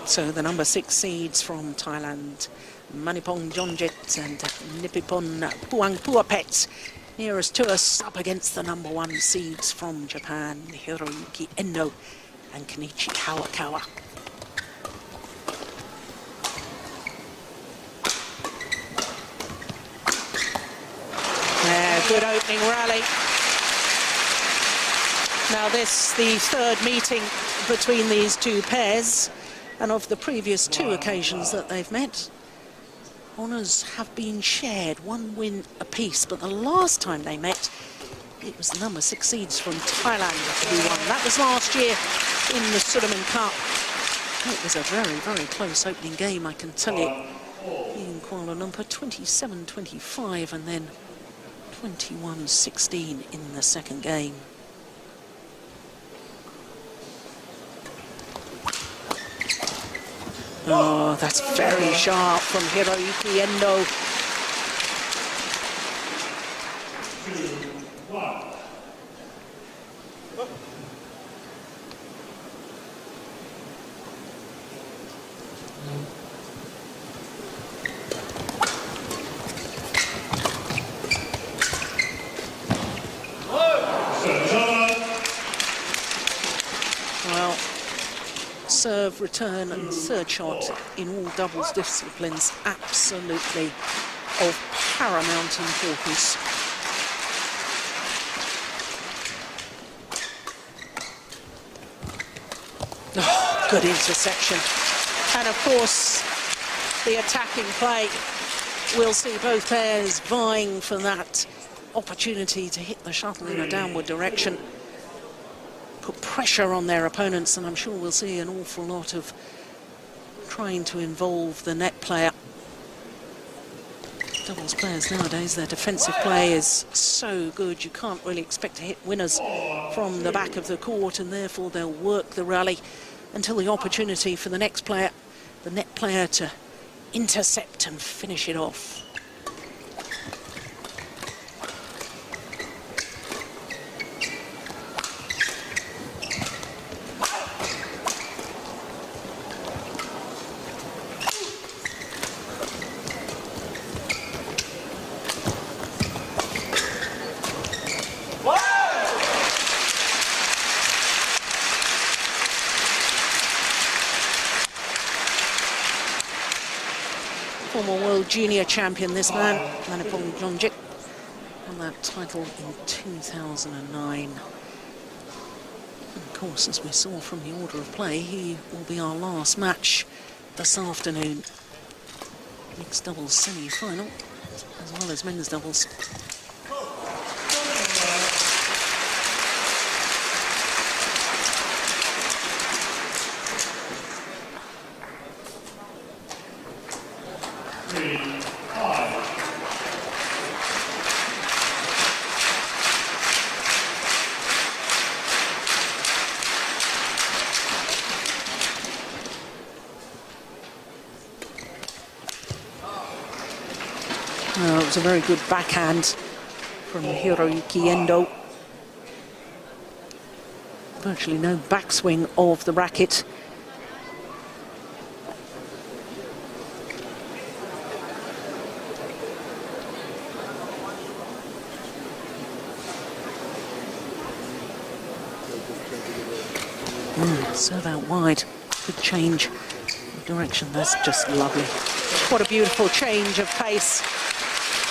So the number 6 seeds from Thailand, Manipong Jonjit and Nippon JON+PUA nearest to us, up against the number 1 seeds from Japan, Hiroyuki Endo and Kenichi Kawakawa. Good opening rally. Now this, the third meeting between these two pairs, and of the previous 2 occasions that they've met, honours have been shared, 1 win apiece, but the last time they met, it was the number 6 seeds from Thailand who won. That was last year in the Sudirman Cup. It was a very, very close opening game, I can tell you, in Kuala Lumpur, 27-25 and then 21-16 in the second game. Oh, that's very sharp from Hiroyuki Endo. Well, serve, return and third shot in all doubles disciplines absolutely of paramount importance. Oh, good interception. And of course, the attacking play, we'll see both pairs vying for that opportunity to hit the shuttle in a downward direction, put pressure on their opponents, and I'm sure we'll see an awful lot of trying to involve the net player. Doubles players nowadays, their defensive play is so good, you can't really expect to hit winners from the back of the court, and therefore they'll work the rally until the opportunity for the next player, the net player, to intercept and finish it off. Former world junior champion, this man, Manipong Jonjit, won that title in 2009. And of course, as we saw from the order of play, he will be our last match this afternoon. Mixed doubles semi-final, as well as men's doubles. It was a very good backhand from Hiroyuki Endo. Virtually no backswing of the racket. Serve out wide. Good change of direction. That's just lovely. What a beautiful change of pace.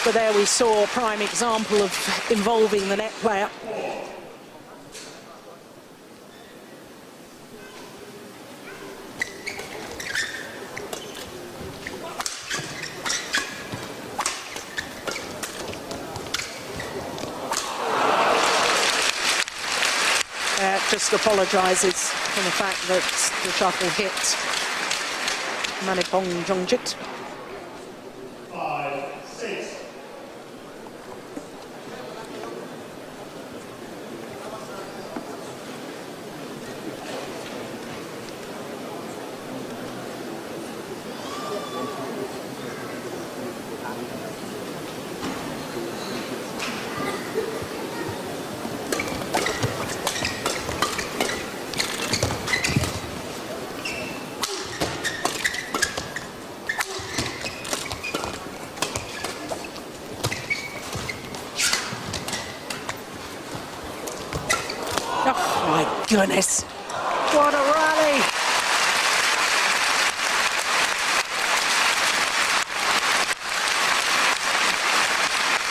But there we saw a prime example of involving the net player. Just apologises for the fact that the shuttle hit Manipong Jonjit. goodness. What a rally.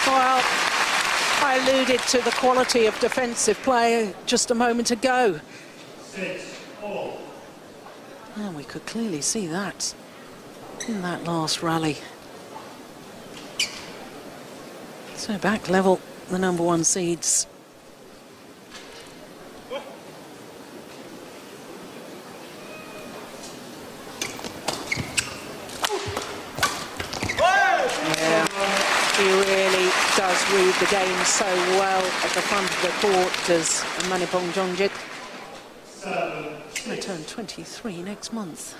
Well, I alluded to the quality of defensive play just a moment ago. 6-all. And we could clearly see that in that last rally. So back level, the number one seeds. Yeah, he really does read the game so well at the front of the court, does Manipong Jongjit. I turn 23 next month.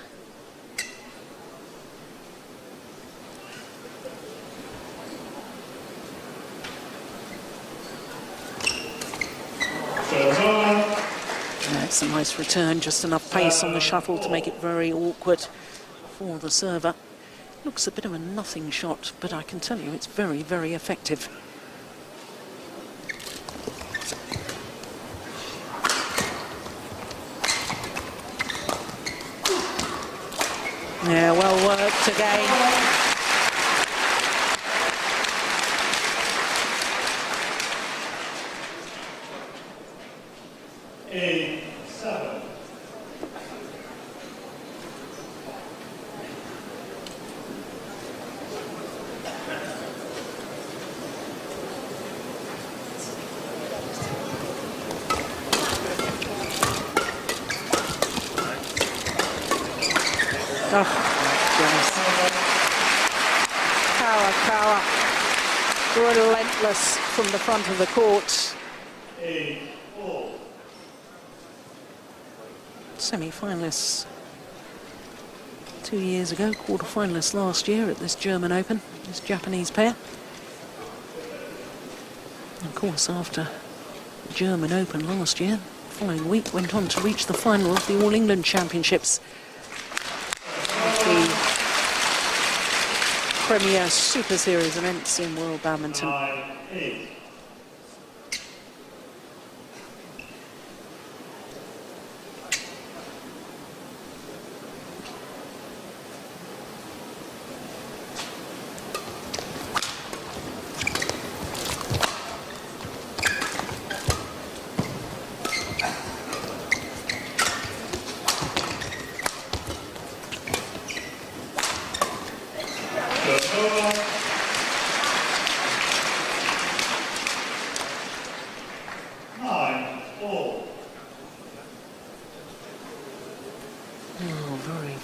That's a nice return, just enough pace on the shuttle to make it very awkward for the server. Looks a bit of a nothing shot, but I can tell you it's very, very effective. Yeah, well worked again. Oh, goodness. Power. Relentless from the front of the court. 8-all. Semi-finalists 2 years ago, quarter-finalists last year at this German Open, this Japanese pair. And of course, after the German Open last year, the following week went on to reach the final of the All England Championships. The premier Super Series events in World Badminton. 9-8.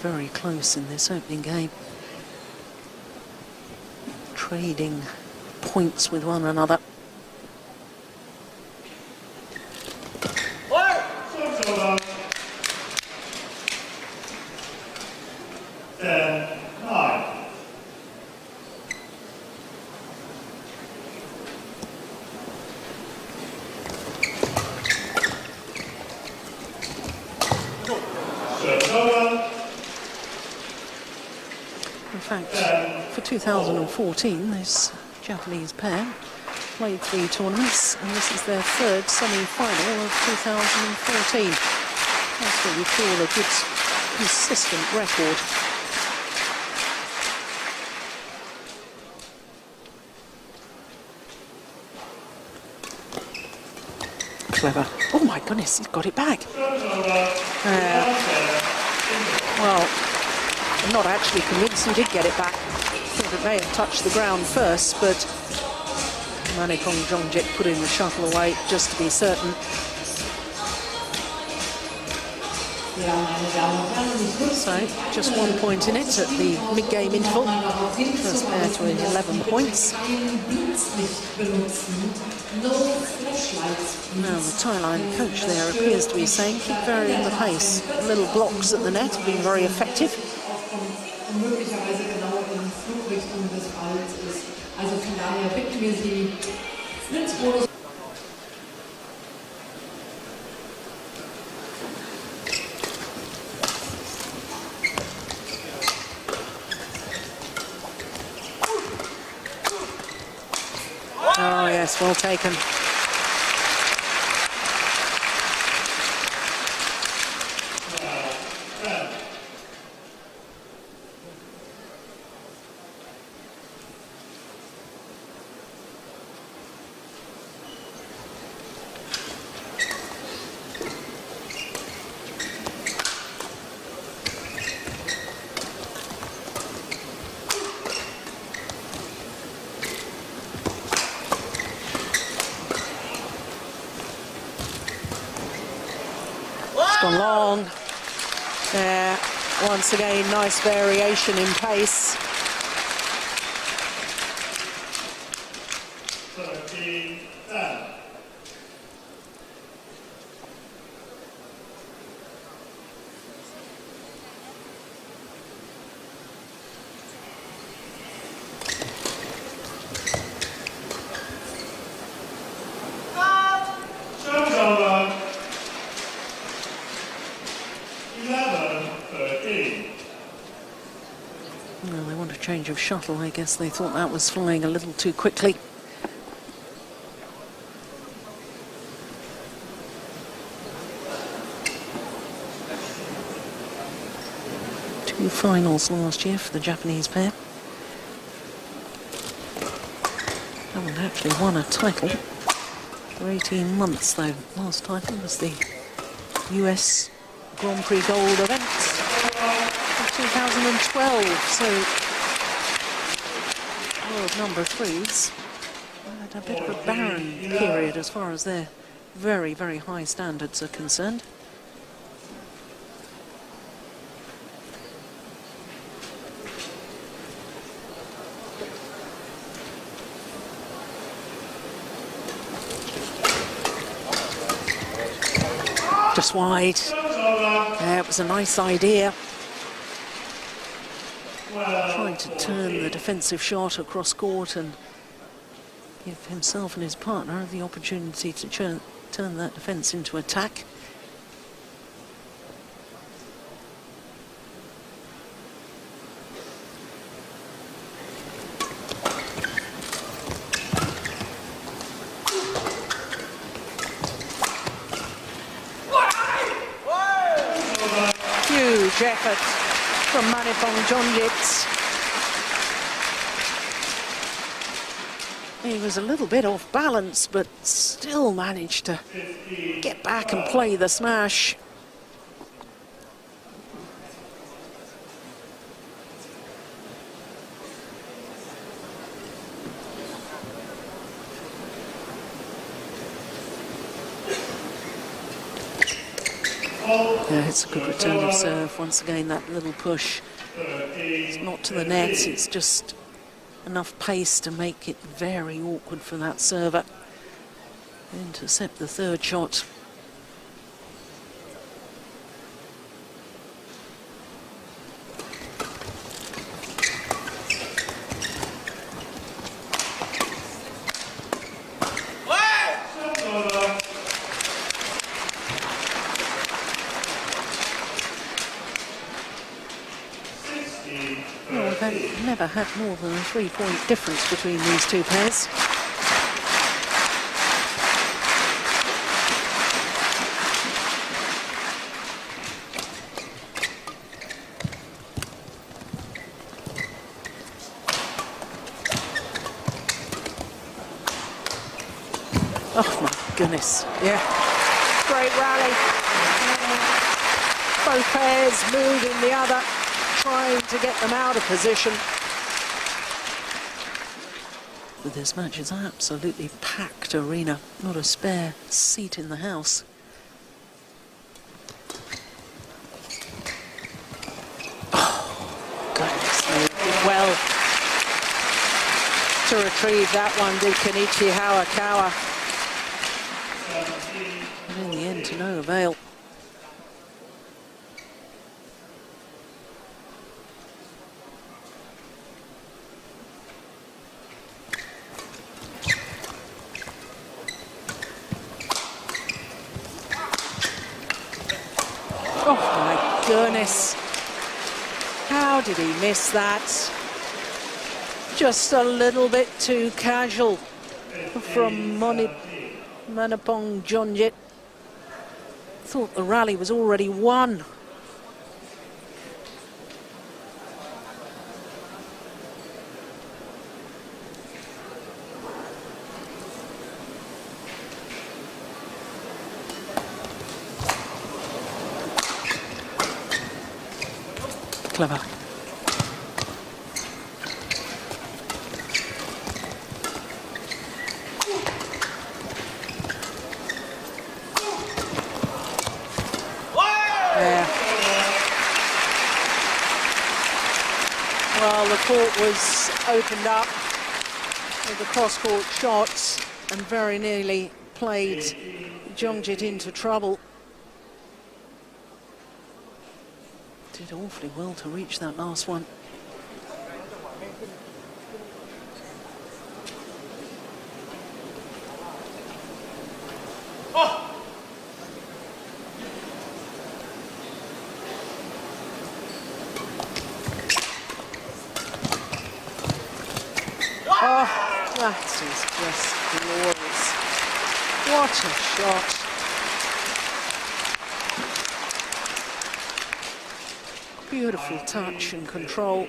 Very close in this opening game. Trading points with one another. In fact, for 2014, this Japanese pair played 3 tournaments, and this is their third semi-final of 2014. That's what we call a good, consistent record. Clever. Oh my goodness, he's got it back. Well, I'm not actually convinced he did get it back. I thought it may have touched the ground first, but Manipong Jongjit put in the shuttle away just to be certain. So, just 1 point in it at the mid-game interval. First pair to 11 points. Now the Thailand coach there appears to be saying, keep varying the pace. Little blocks at the net have been very effective. Oh yes, well taken. long. There, once again, nice variation in pace. 13 10. Shuttle over. 11 13. Well, they want a change of shuttle. I guess they thought that was flying a little too quickly. Two finals last year for the Japanese pair. Haven't actually won a title for 18 months though. Last title was the US Grand Prix Gold event of 2012. So world number threes had a bit of a barren period as far as their very, very high standards are concerned. Just wide. Yeah, it was a nice idea. Trying to turn the defensive shot across court and give himself and his partner the opportunity to turn that defense into attack. Huge effort from Manipong Jonjit. He was a little bit off balance, but still managed to get back and play the smash. Yeah, it's a good return of serve. Once again, that little push. It's not to the net, it's just enough pace to make it very awkward for that server. Intercept the third shot. Well, they've never had more than a 3-point difference between these two pairs. Oh my goodness, yeah. Great rally. Both pairs moving the other, trying to get them out of position. But this match is an absolutely packed arena, not a spare seat in the house. Oh, goodness me. Well, to retrieve that one did Kenichi Hawakawa. And in the end, to no avail. Oh my goodness. How did he miss that? Just a little bit too casual from Manipong Jonjit. Thought the rally was already won. Clever. Well, the court was opened up with the cross-court shots and very nearly played Jongjit into trouble. Did awfully well to reach that last one. Oh, that is just glorious. What a shot. Beautiful touch and control.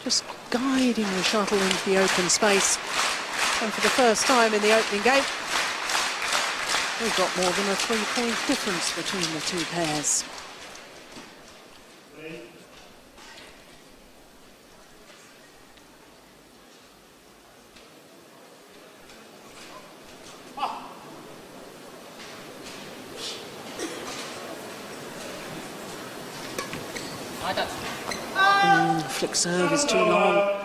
Just guiding the shuttle into the open space. And for the first time in the opening game, we've got more than a 3-point difference between the two pairs. Flick serve is too long.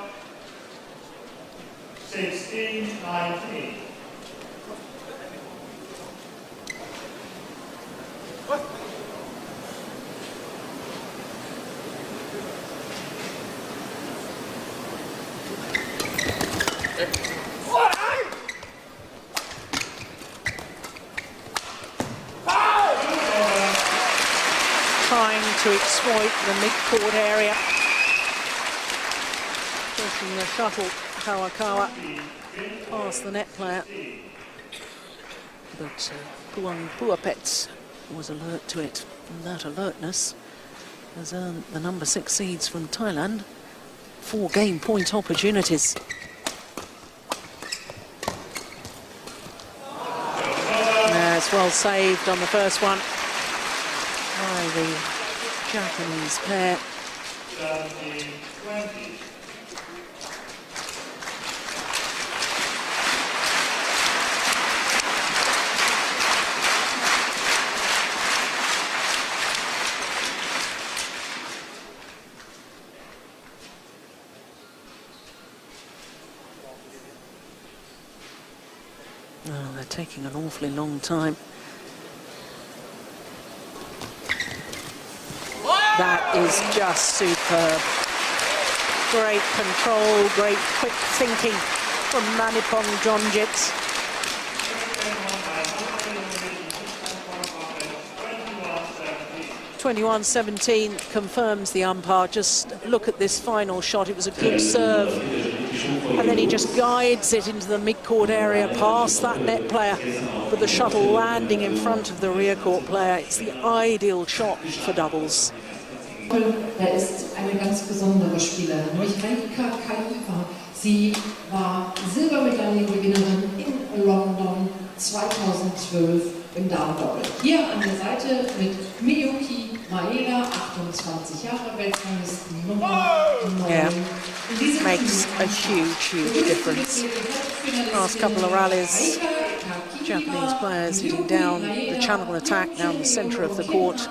16-19. Trying to exploit the mid-court area. Pushing the shuttle, Kawakawa, past the net player. But JON+PUA was alert to it. And that alertness has earned the number 6 seeds from Thailand 4 game point opportunities. It's well saved on the first one by the Japanese pair. 17-20. Oh, they're taking an awfully long time. That is just superb. Great control, great quick thinking from Manipong Jongjit. 21-17 confirms the umpire. Just look at this final shot. It was a good serve. And then he just guides it into the mid-court area past that net player, with the shuttle landing in front of the rear court player. It's the ideal shot for doubles. Ist eine ganz besondere Spielerin, nämlich Reika Kaiva. Sie war Silbermedaillengewinnerin in London 2012 im Damendoppel. Hier an der Seite mit Miyuki Maeda, 28 Jahre, Weltranglisten Nummer 9. Yeah, makes a huge difference. Last couple of rallies, Japanese players hitting down the channel attack down the centre of the court.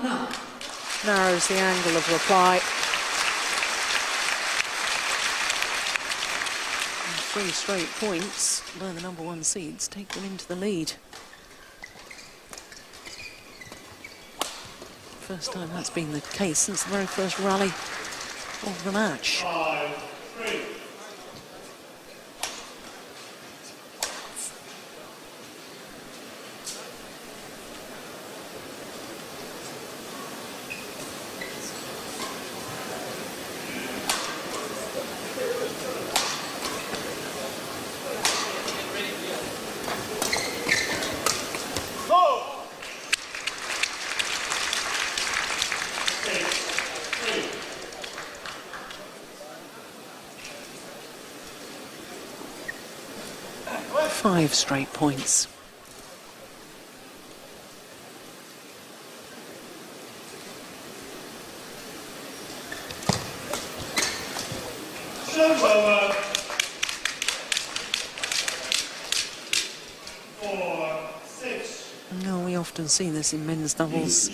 Narrows the angle of reply. And 3 straight points by the number 1 seeds take them into the lead. First time that's been the case since the very first rally of the match. 5-3. Five straight points. Serve over. 4-6. No, we often see this in men's doubles.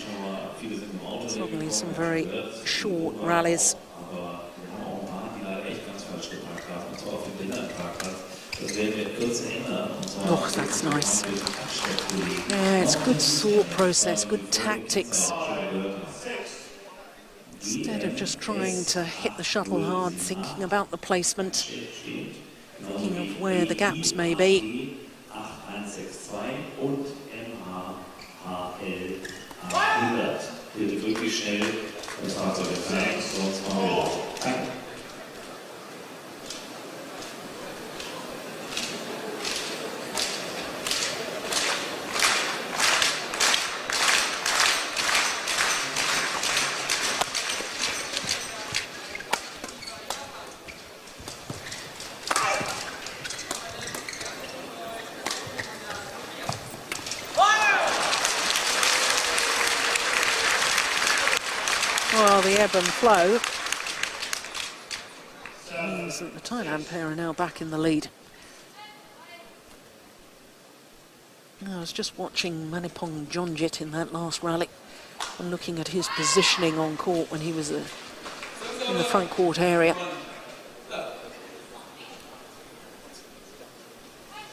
Suddenly some very short rallies. Oh, that's nice. Yeah, it's good thought process, good tactics. Instead of just trying to hit the shuttle hard, thinking about the placement, thinking of where the gaps may be. Well, the ebb and flow means that the Thailand pair are now back in the lead. I was just watching Manipong Jonjit in that last rally and looking at his positioning on court when he was in the front court area.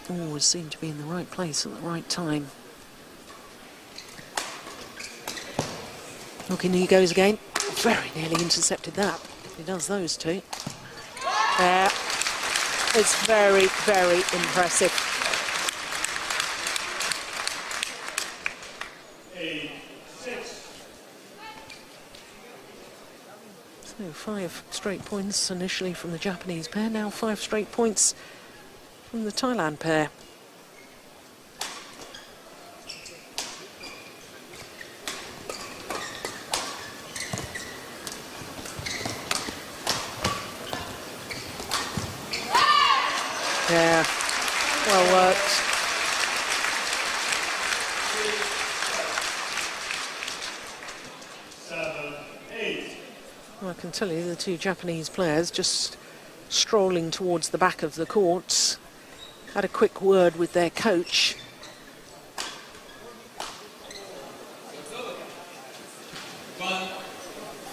Always seemed to be in the right place at the right time. Look, in he goes again. Very nearly intercepted that. He does those two. Yeah, it's very, very impressive. 8-6. So 5 straight points initially from the Japanese pair, now 5 straight points from the Thailand pair. Yeah, well worked. Well, I can tell you the two Japanese players just strolling towards the back of the court had a quick word with their coach.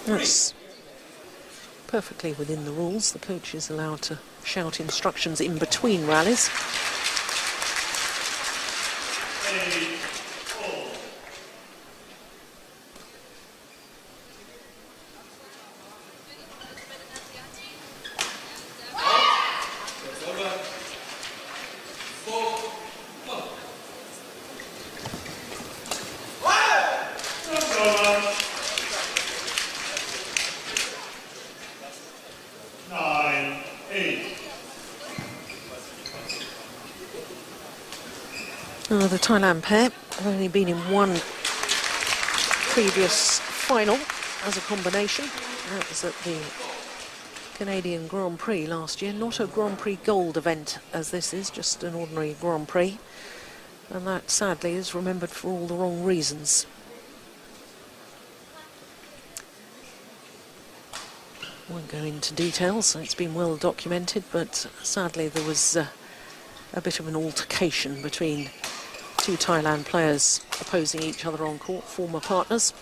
That's perfectly within the rules. The coach is allowed to shout instructions in between rallies. The Thailand pair have only been in one previous final as a combination. That was at the Canadian Grand Prix last year. Not a Grand Prix Gold event as this is, just an ordinary Grand Prix. And that sadly is remembered for all the wrong reasons. Won't go into details, it's been well documented, but sadly there was a bit of an altercation between two Thailand players opposing each other on court, former partners.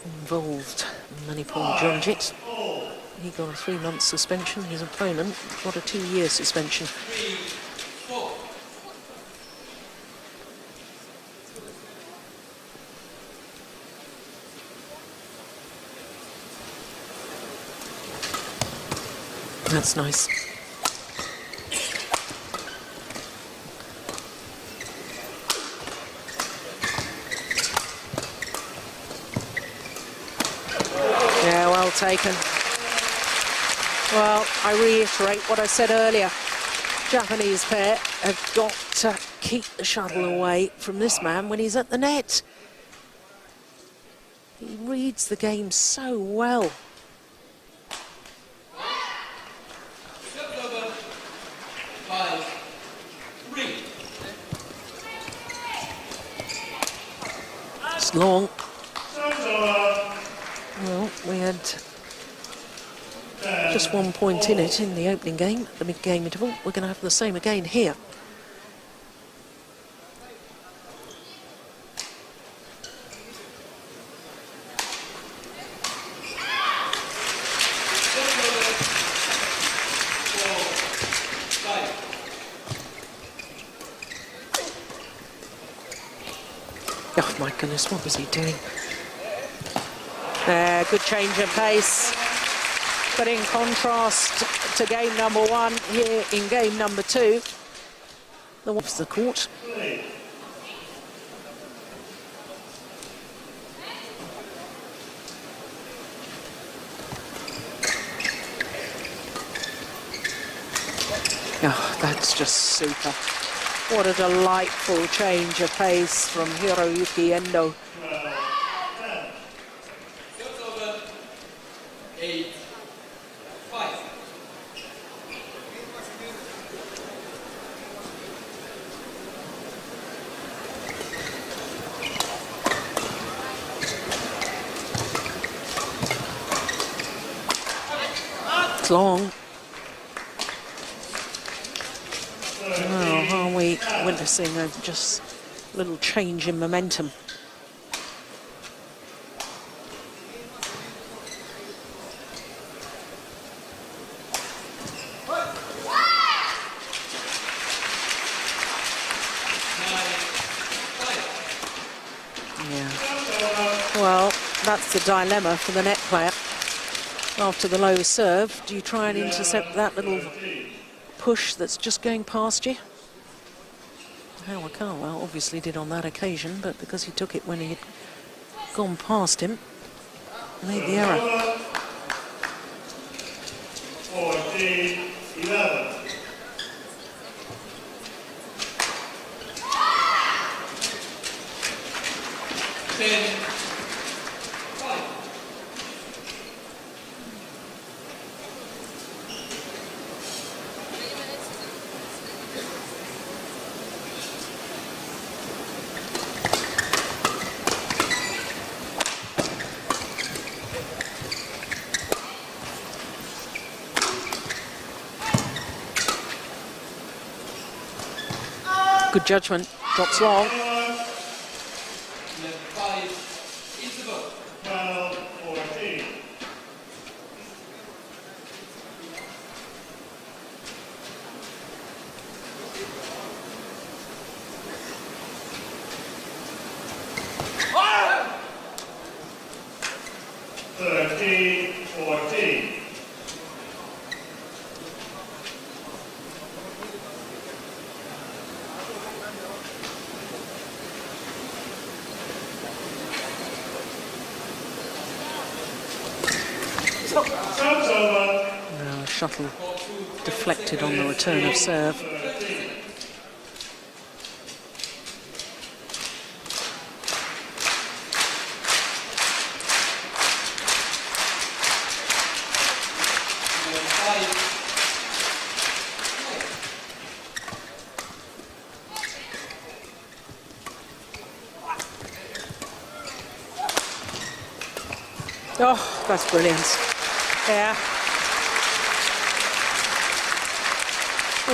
Involved Manipong Jonjit. He got a 3-month suspension. His opponent got a 2-year suspension. That's nice. Yeah, well taken. Well, I reiterate what I said earlier. Japanese pair have got to keep the shuttle away from this man when he's at the net. He reads the game so well. It's long. Well, we had just 1 point in it in the opening game, the mid-game interval. We're going to have the same again here. Oh my goodness, what was he doing? There, good change of pace. But in contrast to game number 1, here in game number 2, the court. Oh, that's just super. What a delightful change of pace from Hiroyuki Endo. 8-5. It's long. Oh, are we witnessing a just little change in momentum? Well, that's the dilemma for the net player. After the low serve, do you try and intercept that little push that's just going past you? Howard Carwell obviously did on that occasion, but because he took it when he had gone past him, made the error. 14-11. Good judgment, drops long. 12-14. Now shuttle deflected on the return of serve. Oh, that's brilliant. Yeah.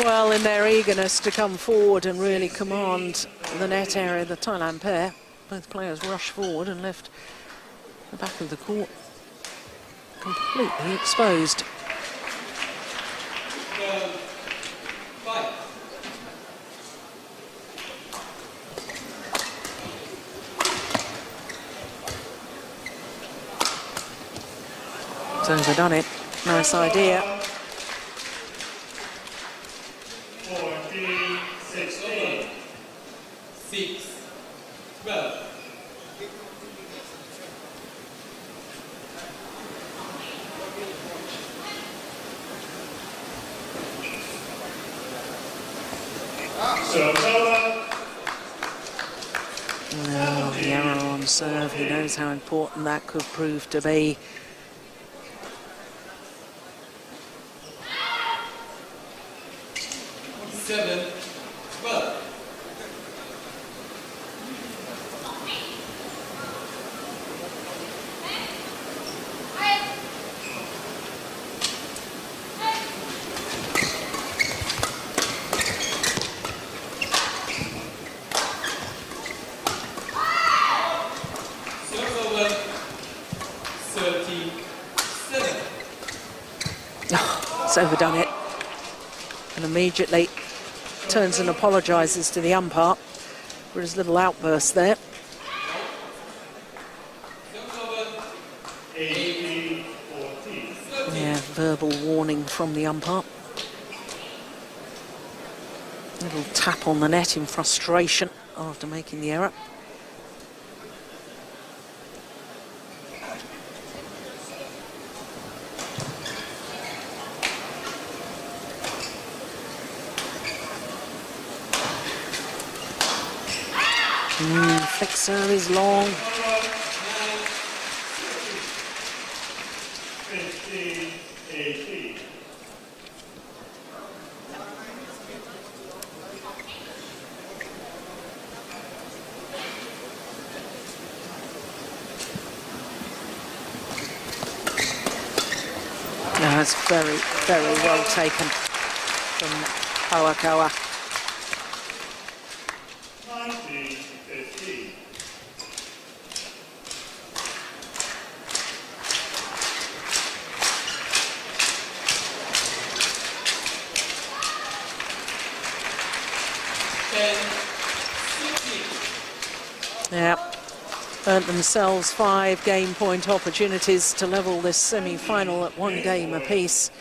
Well, in their eagerness to come forward and really command the net area, the Thailand pair, both players rushed forward and left the back of the court completely exposed. 12-5. It's overdone it. Nice idea. 14-16. 6-12. Serve's over. Well, the error on serve, he knows how important that could prove to be. 7-12. Serve over. 37. It's overdone it. And immediately turns and apologises to the umpire for his little outburst there. verbal warning from the umpire. Little tap on the net in frustration after making the error. Flick serve is long. 15-18. That's very, very well taken from Pua. 19-15. Yeah, earned themselves 5 game point opportunities to level this semi-final at 1 game apiece.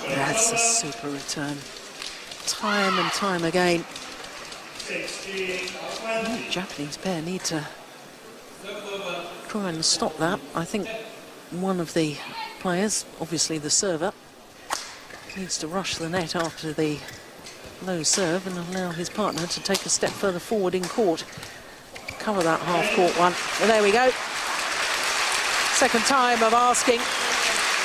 That's a super return. Time and time again. 16-20. The Japanese pair need to try and stop that. I think one of the players, obviously the server, needs to rush the net after the low serve and allow his partner to take a step further forward in court. Cover that half-court one. Well, there we go. Second time of asking.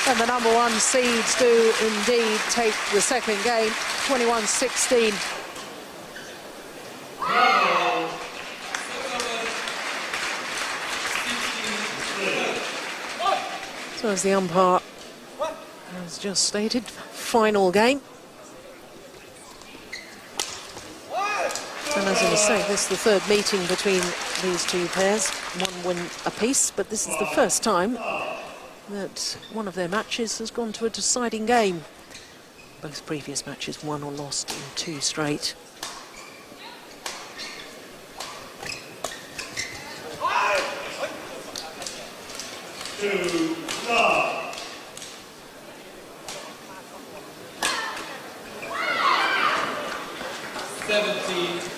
And the number 1 seeds do indeed take the second game, 21-16. So as the umpire has just stated, final game. And as I was saying, this is the third meeting between these two pairs, 1 win apiece, but this is the first time that one of their matches has gone to a deciding game. Both previous matches won or lost in 2 straight. Two, love. 17-12.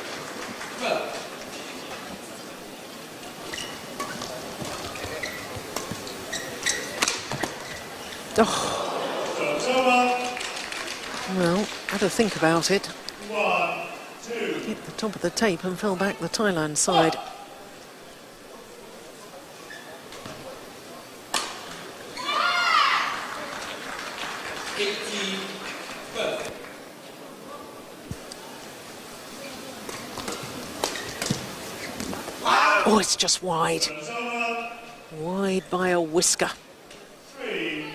Oh. Well, had to think about it. 1-2. Hit the top of the tape and fell back the Thailand side. Oh, it's just wide. Wide by a whisker. 3-1.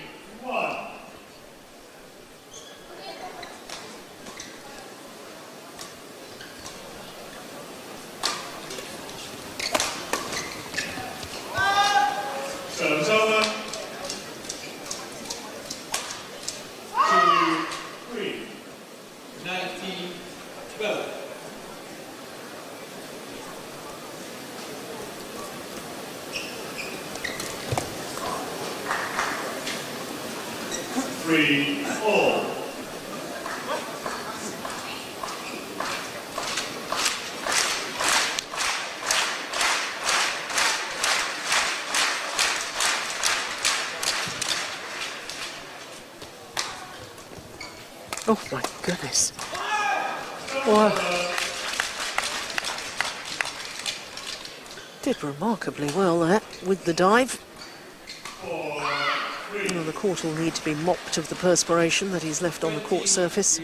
Serves over. 2-3. 19-12. Three, all. Oh my goodness. Wow. Did remarkably well there with the dive. 4-3. Well, the court will need to be mopped of the perspiration that he's left on the court surface.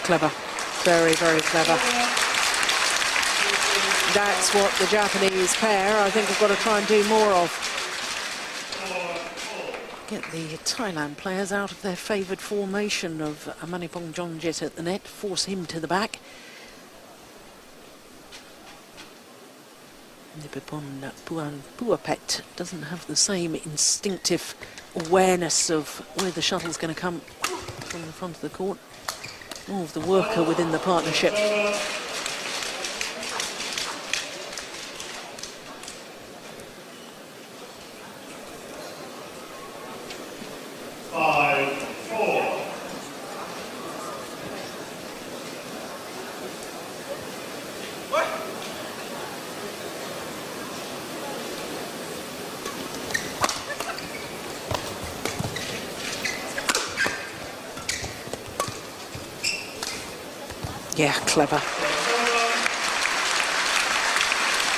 Clever. Very, very clever. That's what the Japanese pair, I think, have got to try and do more of. get the Thailand players out of their favoured formation of Manipong Jonjit at the net, force him to the back. JON+PUA doesn't have the same instinctive awareness of where the shuttle's going to come from the front of the court. More of the worker within the partnership. 5-4. Yeah, clever.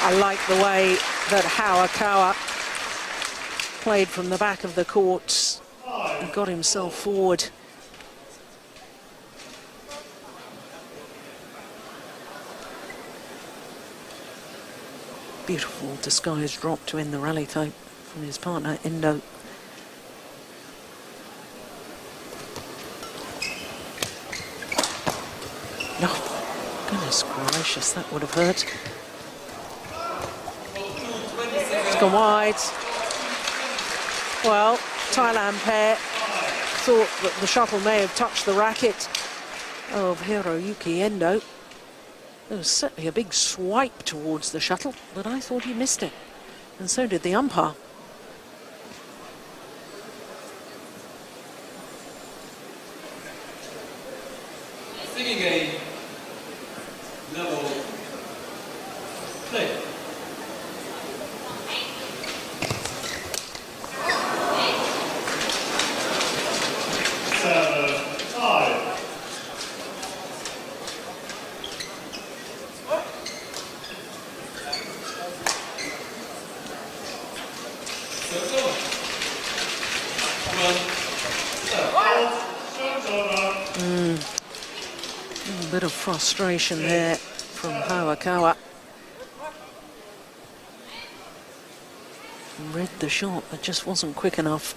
I like the way that Hawakawa played from the back of the court and got himself forward. Beautiful disguised drop to end the rally though from his partner Endo. No, goodness gracious, that would have hurt. It's gone wide. Well, Thailand pair thought that the shuttle may have touched the racket of Hiroyuki Endo. There was certainly a big swipe towards the shuttle, but I thought he missed it. And so did the umpire. Thinking a level play. A bit of frustration there from Hawakawa. Read the shot, but just wasn't quick enough.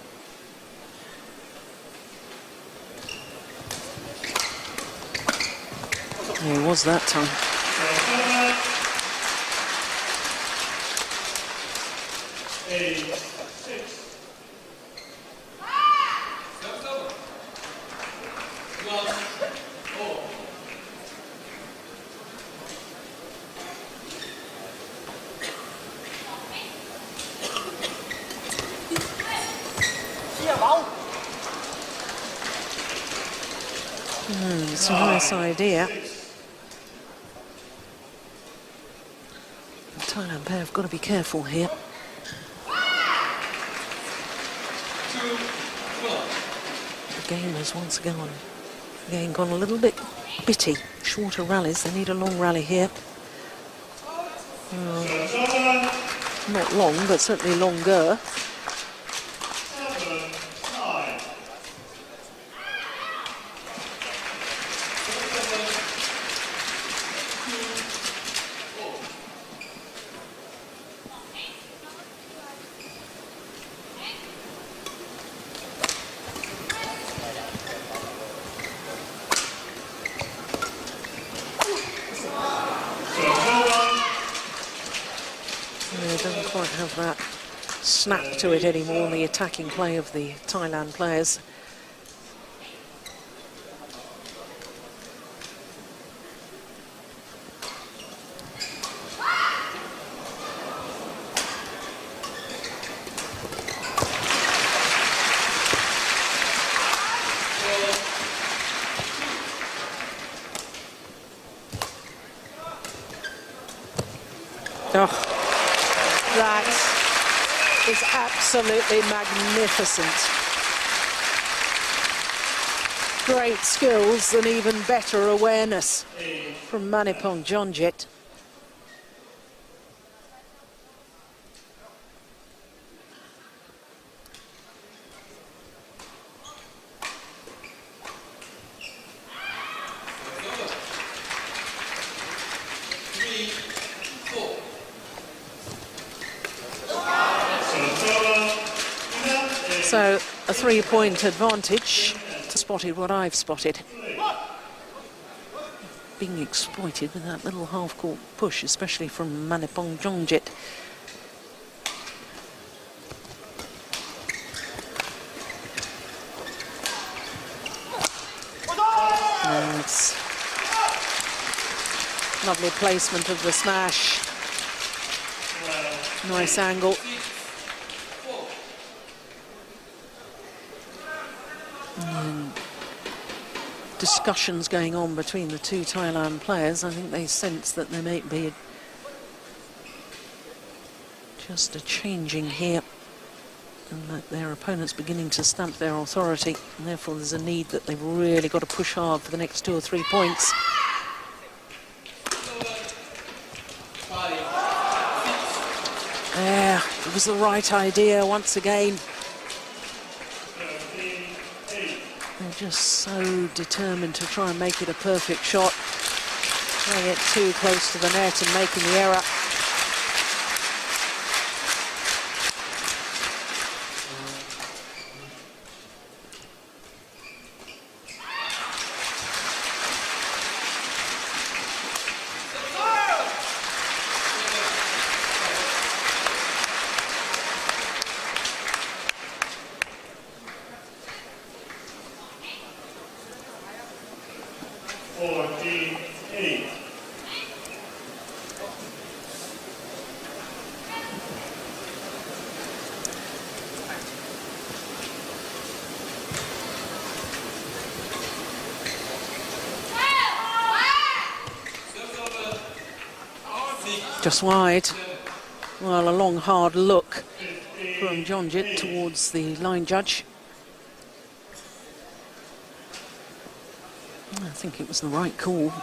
He was that time. It's a nice idea. The Thailand pair have got to be careful here. The game has once again gone a little bit bitty. Shorter rallies, they need a long rally here. Not long, but certainly longer. Doesn't quite have that snap to it anymore in the attacking play of the Thailand players. Oh. That is absolutely magnificent. Great skills and even better awareness from Manipong Jonjit. So a 3-point advantage. Spotted what I've spotted. Being exploited with that little half-court push, especially from Manipong Jongjit. Nice. Lovely placement of the smash. Nice angle. And discussions going on between the two Thailand players. I think they sense that there may be just a changing here, and that their opponent's beginning to stamp their authority, and therefore there's a need that they've really got to push hard for the next 2 or 3 points. Yeah, it was the right idea once again. They're just so determined to try and make it a perfect shot. Playing it too close to the net and making the error. Just wide. Well, a long, hard look from Jongjit towards the line judge. I think it was the right call.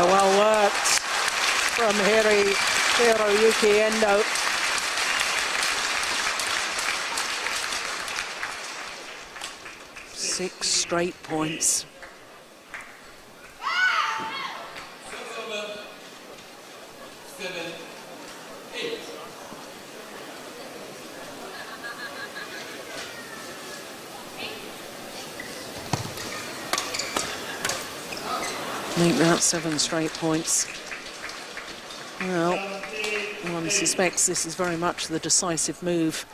Well worked from Hiroyuki Endo. Six straight points. Make that 7 straight points. Well, one suspects this is very much the decisive move.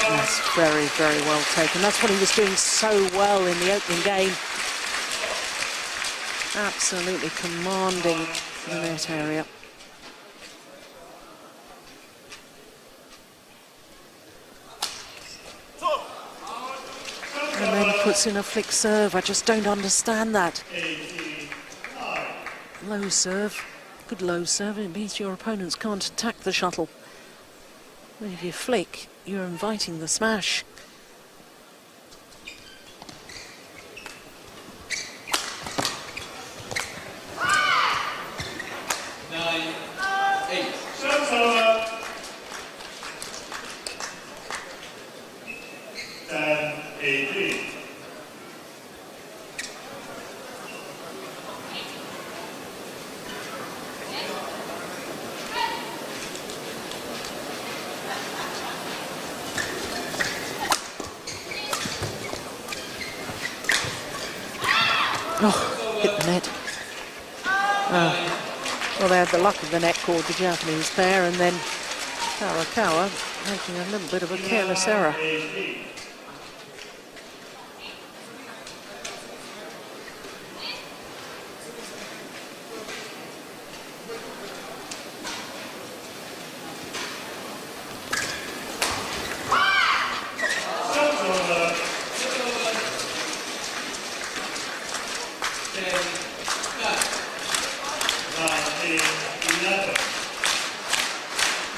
That's very, very well taken. That's what he was doing so well in the opening game. Absolutely commanding the net area. And then puts in a flick serve. I just don't understand that. Low serve, good low serve. It means your opponents can't attack the shuttle. But if you flick, you're inviting the smash. Oh, hit the net. Well, they had the luck of the net cord, the Japanese pair, and then Arakawa making a little bit of a careless error.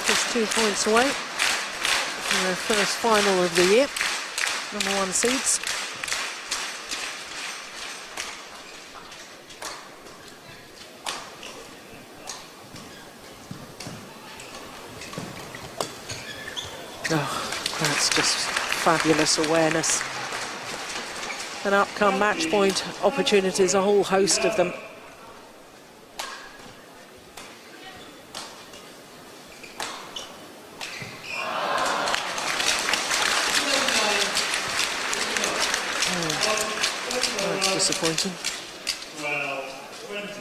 Just 2 points away. Their first final of the year, number 1 seeds. Oh, that's just fabulous awareness. And up come match point opportunities, a whole host of them. That's disappointing. Well, 20.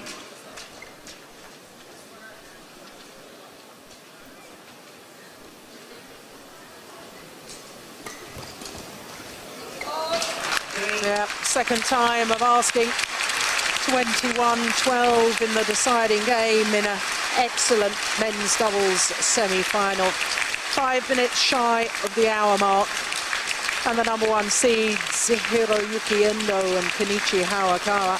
Yeah, second time of asking. 21-12 in the deciding game in an excellent men's doubles semi-final. 5 minutes shy of the hour mark. And the number 1 seeds, Hiroyuki Endo and Kenichi Hawakawa,